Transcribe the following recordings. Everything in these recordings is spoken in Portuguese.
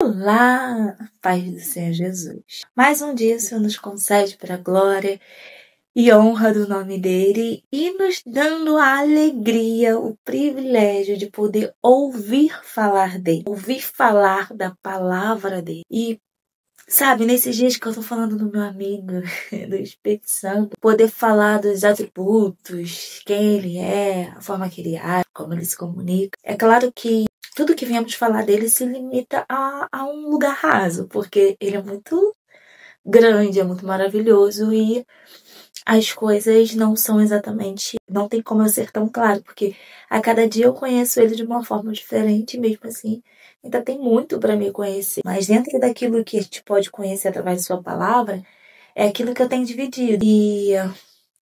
Olá, paz do Senhor Jesus. Mais um dia o Senhor nos concede para a glória e honra do nome dele e nos dando a alegria, o privilégio de poder ouvir falar dele, ouvir falar da palavra dele. E sabe, nesses dias que eu tô falando do meu amigo, do Espírito Santo, poder falar dos atributos, quem ele é, a forma que ele age, como ele se comunica. É claro que tudo que viemos falar dele se limita a um lugar raso, porque ele é muito grande, é muito maravilhoso e as coisas não são exatamente, não tem como eu ser tão claro, porque a cada dia eu conheço ele de uma forma diferente, mesmo assim, ainda tem muito para me conhecer. Mas dentro daquilo que a gente pode conhecer através de sua palavra, é aquilo que eu tenho dividido. E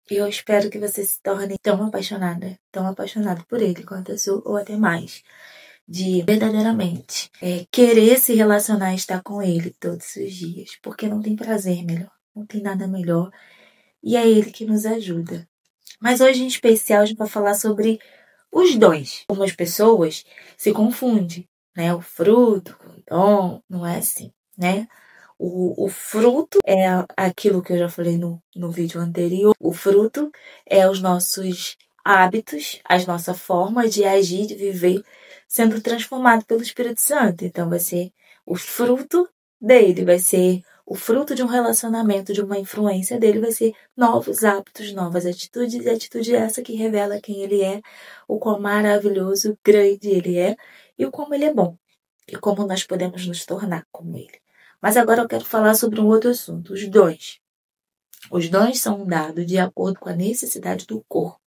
eu espero que você se torne tão apaixonada por ele quanto eu sou, ou até mais. De verdadeiramente querer se relacionar e estar com ele todos os dias, porque não tem prazer melhor, não tem nada melhor. E é ele que nos ajuda. Mas hoje, em especial, a gente vai falar sobre os dons. Algumas pessoas se confundem, né? O fruto com o dom, não é assim, né? O fruto é aquilo que eu já falei no vídeo anterior. O fruto é os nossos hábitos, a nossa forma de agir, de viver, sendo transformado pelo Espírito Santo. Então, vai ser o fruto dele, vai ser o fruto de um relacionamento, de uma influência dele, vai ser novos hábitos, novas atitudes, e atitude essa que revela quem ele é, o quão maravilhoso, grande ele é, e o como ele é bom, e como nós podemos nos tornar como ele. Mas agora eu quero falar sobre um outro assunto, os dons. Os dons são dados de acordo com a necessidade do corpo.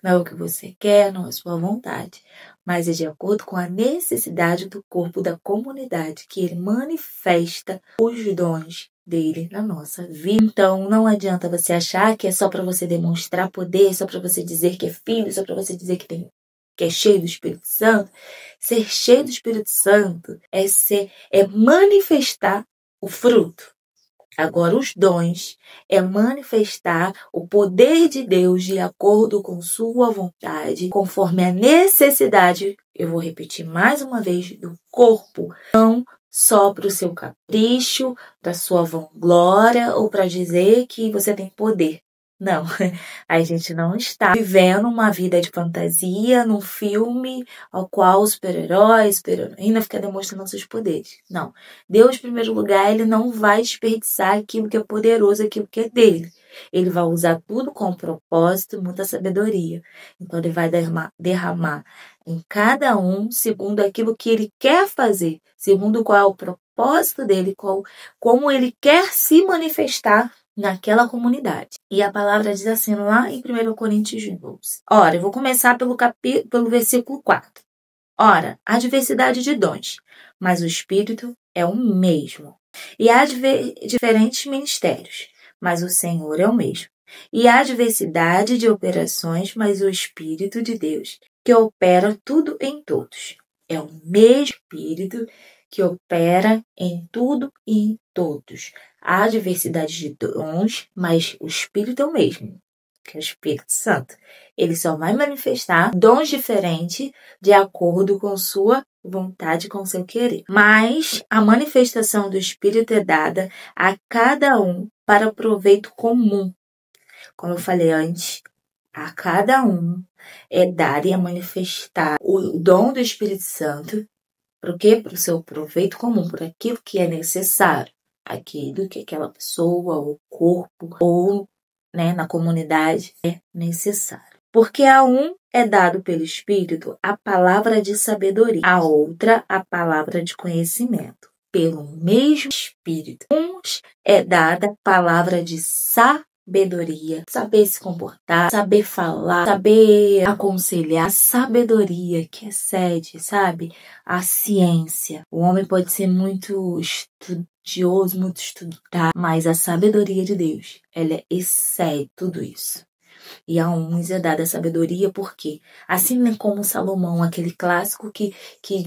Não é o que você quer, não é a sua vontade, mas é de acordo com a necessidade do corpo da comunidade que ele manifesta os dons dele na nossa vida. Então, não adianta você achar que é só para você demonstrar poder, só para você dizer que é filho, só para você dizer que é cheio do Espírito Santo. Ser cheio do Espírito Santo é manifestar o fruto. Agora, os dons é manifestar o poder de Deus de acordo com sua vontade, conforme a necessidade, eu vou repetir mais uma vez, do corpo, não só para o seu capricho, para sua vanglória ou para dizer que você tem poder. Não, a gente não está vivendo uma vida de fantasia num filme ao qual o super-herói, super-heroína fica demonstrando seus poderes. Não. Deus, em primeiro lugar, ele não vai desperdiçar aquilo que é poderoso, aquilo que é dele. Ele vai usar tudo com propósito e muita sabedoria. Então, ele vai derramar em cada um segundo aquilo que ele quer fazer, segundo qual é o propósito dele, como ele quer se manifestar naquela comunidade. E a palavra diz assim lá em 1 Coríntios 12. Ora, eu vou começar pelo versículo 4. Ora, há diversidade de dons, mas o Espírito é o mesmo. E há diferentes ministérios, mas o Senhor é o mesmo. E há diversidade de operações, mas o Espírito de Deus, que opera tudo em todos. É o mesmo Espírito que opera em tudo e em todos. Há diversidade de dons, mas o Espírito é o mesmo, que é o Espírito Santo. Ele só vai manifestar dons diferentes de acordo com sua vontade, com seu querer. Mas a manifestação do Espírito é dada a cada um para proveito comum. Como eu falei antes, a cada um é dado e a manifestar o dom do Espírito Santo. Para o quê? Para o seu proveito comum, por aquilo que é necessário. Aquilo que aquela pessoa, o corpo, ou na comunidade é necessário. Porque a um é dado pelo Espírito a palavra de sabedoria, a outra a palavra de conhecimento, pelo mesmo Espírito. Uns é dada a palavra de sabedoria, saber se comportar, saber falar, saber aconselhar, sabedoria que excede, sabe? A ciência. O homem pode ser muito estudioso, muito estudado, mas a sabedoria de Deus, ela excede tudo isso. E a uns é dada a sabedoria porque, assim como Salomão, aquele clássico que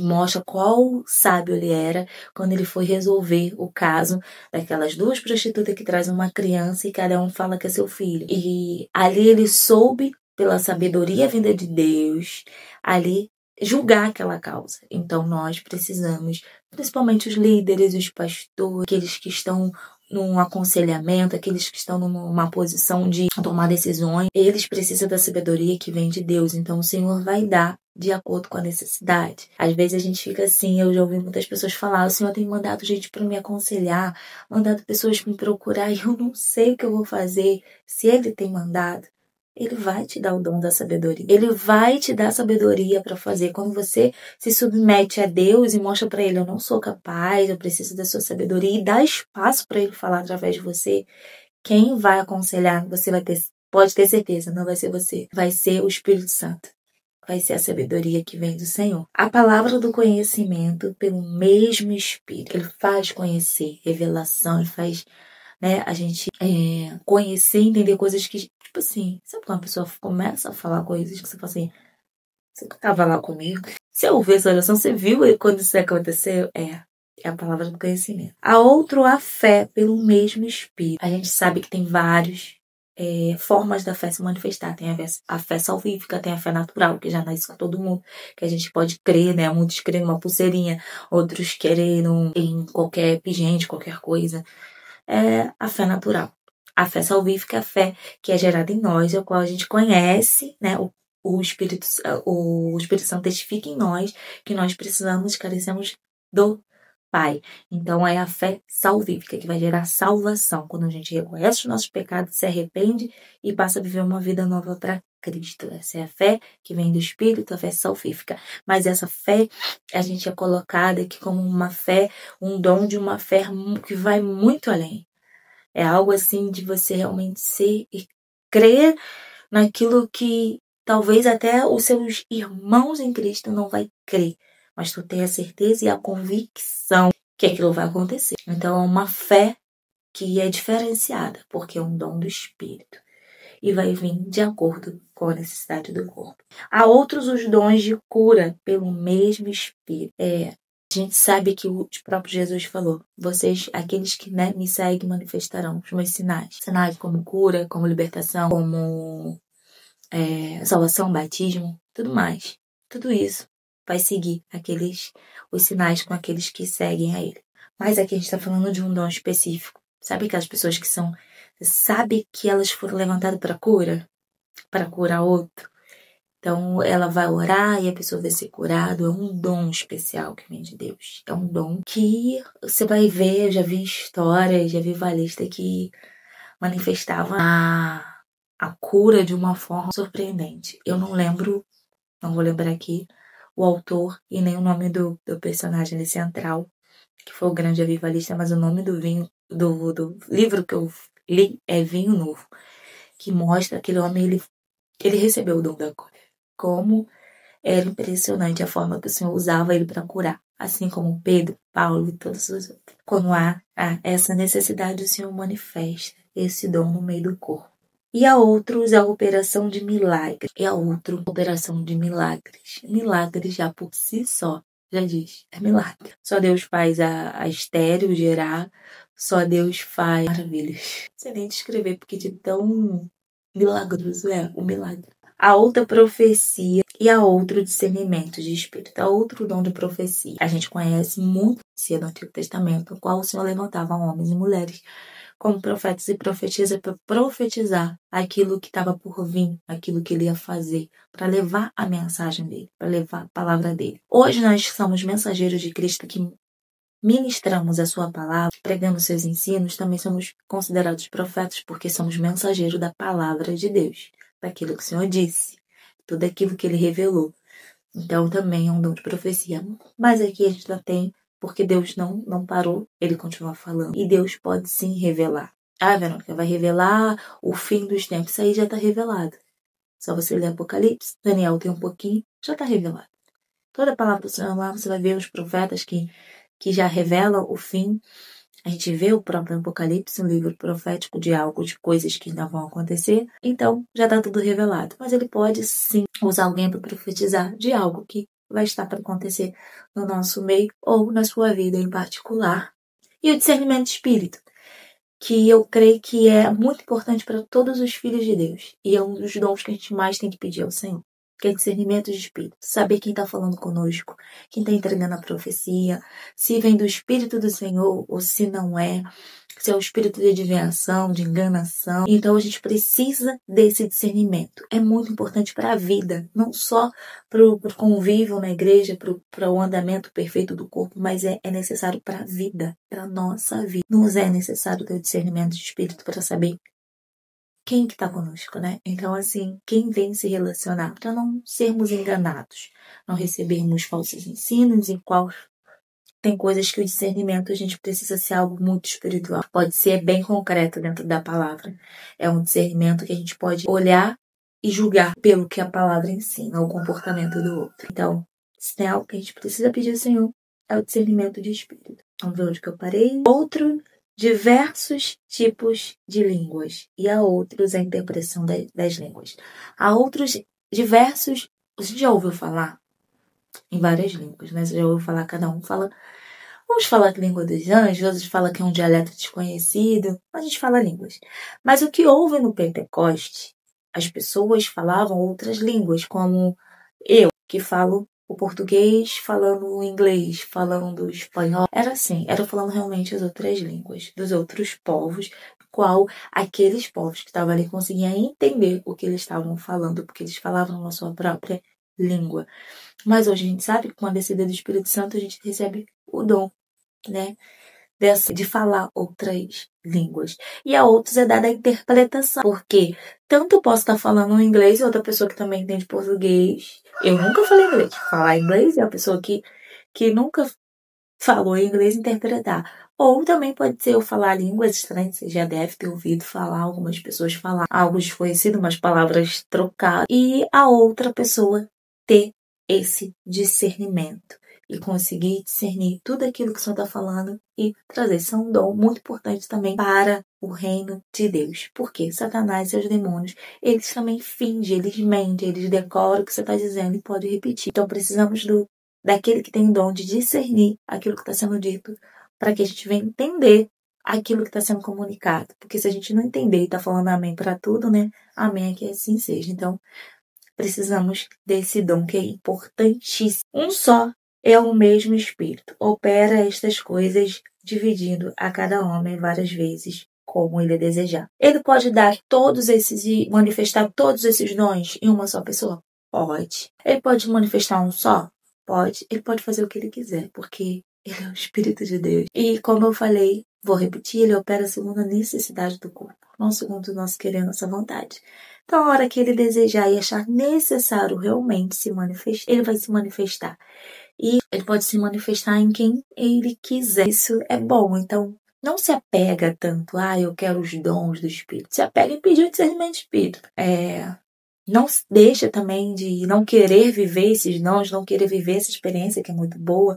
mostra qual sábio ele era quando ele foi resolver o caso daquelas duas prostitutas que trazem uma criança e cada um fala que é seu filho. E ali ele soube, pela sabedoria vinda de Deus, ali julgar aquela causa. Então nós precisamos, principalmente os líderes, os pastores, aqueles que estão num aconselhamento, aqueles que estão numa posição de tomar decisões, eles precisam da sabedoria que vem de Deus. Então o Senhor vai dar de acordo com a necessidade. Às vezes a gente fica assim, eu já ouvi muitas pessoas falar, o Senhor tem mandado gente para me aconselhar, mandado pessoas me procurar e eu não sei o que eu vou fazer. Se Ele tem mandado, Ele vai te dar o dom da sabedoria. Ele vai te dar sabedoria para fazer. Quando você se submete a Deus e mostra para Ele, eu não sou capaz, eu preciso da sua sabedoria, e dá espaço para Ele falar através de você, quem vai aconselhar, você vai ter, pode ter certeza, não vai ser você, vai ser o Espírito Santo. Vai ser a sabedoria que vem do Senhor. A palavra do conhecimento pelo mesmo Espírito. Ele faz conhecer, revelação, ele faz, né, a gente conhecer, entender coisas que, tipo assim, sabe quando a pessoa começa a falar coisas que você fala assim, você estava lá comigo? Você ouviu essa oração, você viu quando isso aconteceu? É a palavra do conhecimento. A outro, a fé pelo mesmo Espírito. A gente sabe que tem vários formas da fé se manifestar. Tem a fé salvífica, tem a fé natural, que já nasce com todo mundo, que a gente pode crer, né? Muitos creem numa pulseirinha, outros querem em qualquer pingente, qualquer coisa. É a fé natural. A fé salvífica é a fé que é gerada em nós, a qual a gente conhece, né? O Espírito Santo testifica em nós que nós precisamos, carecemos do Pai. Então é a fé salvífica que vai gerar salvação. Quando a gente reconhece os nossos pecados, se arrepende e passa a viver uma vida nova para Cristo. Essa é a fé que vem do Espírito, a fé salvífica. Mas essa fé, a gente é colocada aqui como uma fé, um dom de uma fé que vai muito além. É algo assim de você realmente ser e crer naquilo que talvez até os seus irmãos em Cristo não vai crer. Mas tu tem a certeza e a convicção que aquilo vai acontecer. Então é uma fé que é diferenciada, porque é um dom do Espírito. E vai vir de acordo com a necessidade do corpo. Há outros os dons de cura pelo mesmo Espírito. A gente sabe que o próprio Jesus falou, vocês, aqueles que me seguem, manifestarão os meus sinais. Sinais como cura, como libertação, como salvação, batismo, tudo mais. Tudo isso vai seguir os sinais com aqueles que seguem a ele. Mas aqui a gente está falando de um dom específico. Sabe aquelas pessoas que sabe que elas foram levantadas para cura? Para curar outro? Então ela vai orar e a pessoa vai ser curada. É um dom especial que vem de Deus. É um dom que você vai ver, eu já vi histórias, já vi valista que manifestava a cura de uma forma surpreendente. Eu não vou lembrar aqui o autor e nem o nome do personagem central, que foi o grande avivalista, mas o nome do livro que eu li é Vinho Novo, que mostra aquele homem, ele recebeu o dom da cura. Como era impressionante a forma que o Senhor usava ele para curar. Assim como Pedro, Paulo e todos os outros. Quando há essa necessidade, o Senhor manifesta esse dom no meio do corpo. E a outros, a operação de milagres. Milagres já por si só, já diz, é milagre. Só Deus faz a estéreo gerar, só Deus faz maravilhas. Não sei nem descrever, porque de tão milagroso é o milagre. A outra profecia e a outro discernimento de espírito. A outro dom de profecia. A gente conhece muito no Antigo Testamento, no qual o Senhor levantava homens e mulheres como profetas e profetizas para profetizar aquilo que estava por vir, aquilo que ele ia fazer, para levar a mensagem dele, para levar a palavra dele. Hoje nós somos mensageiros de Cristo que ministramos a sua palavra, pregamos seus ensinos, também somos considerados profetas porque somos mensageiros da palavra de Deus, daquilo que o Senhor disse, tudo aquilo que ele revelou. Então também é um dom de profecia. Mas aqui a gente já tem, porque Deus não parou, ele continua falando. E Deus pode sim revelar. Verônica, vai revelar o fim dos tempos. Isso aí já está revelado. Só você ler Apocalipse, Daniel tem um pouquinho, já está revelado. Toda a palavra do Senhor lá, você vai ver os profetas que já revelam o fim. A gente vê o próprio Apocalipse, um livro profético de algo, de coisas que ainda vão acontecer. Então, já está tudo revelado. Mas ele pode, sim, usar alguém para profetizar de algo que vai estar para acontecer no nosso meio ou na sua vida em particular. E o discernimento de espírito, que eu creio que é muito importante para todos os filhos de Deus. E é um dos dons que a gente mais tem que pedir ao Senhor. que é discernimento de espírito. Saber quem está falando conosco, quem está entregando a profecia, se vem do Espírito do Senhor ou se não é, se é o espírito de adivinhação, de enganação. Então a gente precisa desse discernimento. É muito importante para a vida, não só para o convívio na igreja, para o andamento perfeito do corpo, mas é necessário para a vida, para a nossa vida. Nos é necessário ter o discernimento de espírito para saber quem que está conosco, né? Então, assim, quem vem se relacionar, para não sermos enganados, não recebermos falsos ensinos, em qual tem coisas que o discernimento a gente precisa ser algo muito espiritual. Pode ser bem concreto dentro da palavra. É um discernimento que a gente pode olhar e julgar pelo que a palavra ensina, o comportamento do outro. Então, se tem algo que a gente precisa pedir ao Senhor, é o discernimento de espírito. Vamos ver onde que eu parei. Outro, diversos tipos de línguas. E há outros, a interpretação das línguas. Há outros diversos... Você já ouviu falar em várias línguas, né? Você já ouviu falar, cada um fala... Uns falam que é língua dos anjos, outros falam que é um dialeto desconhecido. A gente fala línguas. Mas o que houve no Pentecoste, as pessoas falavam outras línguas, como eu, que falo o português, falando o inglês, falando o espanhol. Era assim, era falando realmente as outras línguas, dos outros povos, qual aqueles povos que estavam ali conseguiam entender o que eles estavam falando, porque eles falavam na sua própria língua. Mas hoje a gente sabe que com a descida do Espírito Santo a gente recebe o dom, né, de falar outras línguas. E a outros é dada a interpretação, porque tanto eu posso estar falando inglês e outra pessoa que também entende português. Eu nunca falei inglês. Falar inglês é a pessoa que nunca falou inglês interpretar. Ou também pode ser eu falar línguas estranhas, você já deve ter ouvido falar, algumas pessoas falar algo desconhecido, umas palavras trocadas, e a outra pessoa ter esse discernimento e conseguir discernir tudo aquilo que o Senhor está falando e trazer. Isso é um dom muito importante também para o reino de Deus. Porque Satanás e os demônios, eles também fingem, eles mentem, eles decoram o que você está dizendo e podem repetir. Então precisamos daquele que tem o dom de discernir aquilo que está sendo dito, para que a gente venha entender aquilo que está sendo comunicado. Porque se a gente não entender e está falando amém para tudo, né? Amém é que assim seja. Então, precisamos desse dom que é importantíssimo. Um só é o mesmo Espírito. Opera estas coisas, dividindo a cada homem várias vezes, como ele desejar. Ele pode dar todos esses e manifestar todos esses dons em uma só pessoa? Pode. Ele pode manifestar um só? Pode. Ele pode fazer o que ele quiser, porque ele é o Espírito de Deus. E como eu falei, vou repetir, ele opera segundo a necessidade do corpo, não segundo o nosso querer, nossa vontade. Então, a hora que ele desejar e achar necessário realmente se manifestar, ele vai se manifestar. E ele pode se manifestar em quem ele quiser. Isso é bom. Então, não se apega tanto, eu quero os dons do Espírito. Se apega em pedir o discernimento do Espírito. Não deixa também de não querer viver esses dons, não querer viver essa experiência que é muito boa.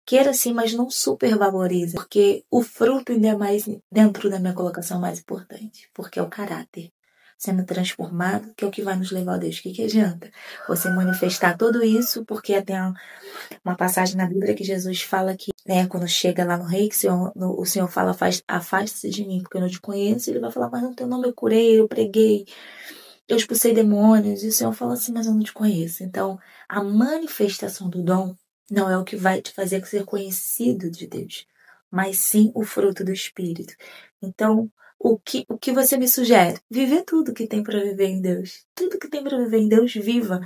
Queira sim, mas não supervaloriza, porque o fruto ainda é mais dentro da minha colocação mais importante, porque é o caráter sendo transformado, que é o que vai nos levar a Deus. O que adianta você manifestar tudo isso, porque tem uma passagem na Bíblia que Jesus fala que, quando chega lá no rei, que o Senhor fala, afasta-se de mim, porque eu não te conheço, ele vai falar, mas no teu nome eu curei, eu preguei, eu expulsei demônios, e o Senhor fala assim, mas eu não te conheço. Então, a manifestação do dom não é o que vai te fazer ser conhecido de Deus, mas sim o fruto do Espírito. Então, o que você me sugere? Viver tudo que tem para viver em Deus. Tudo que tem para viver em Deus, viva.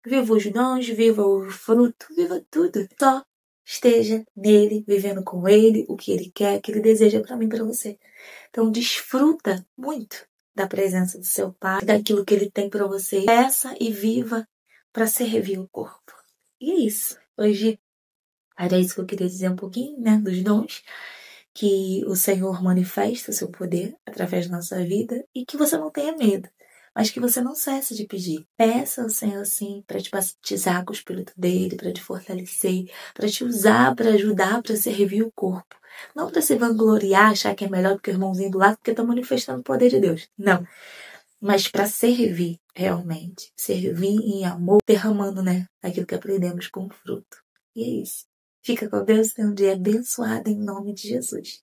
Viva os dons, viva o fruto, viva tudo. Só esteja nele, vivendo com ele, o que ele quer, o que ele deseja para mim, para você. Então, desfruta muito da presença do seu Pai, daquilo que ele tem para você. Peça e viva para servir o corpo. E é isso. Hoje era isso que eu queria dizer um pouquinho, dos dons, que o Senhor manifesta o seu poder através da nossa vida e que você não tenha medo, mas que você não cesse de pedir. Peça ao Senhor, sim, para te batizar com o Espírito dele, para te fortalecer, para te usar, para ajudar, para servir o corpo. Não para se vangloriar, achar que é melhor do que o irmãozinho do lado, porque está manifestando o poder de Deus. Não. Mas para servir, realmente. Servir em amor, derramando, aquilo que aprendemos com fruto. E é isso. Fica com Deus, tenha um dia abençoado em nome de Jesus.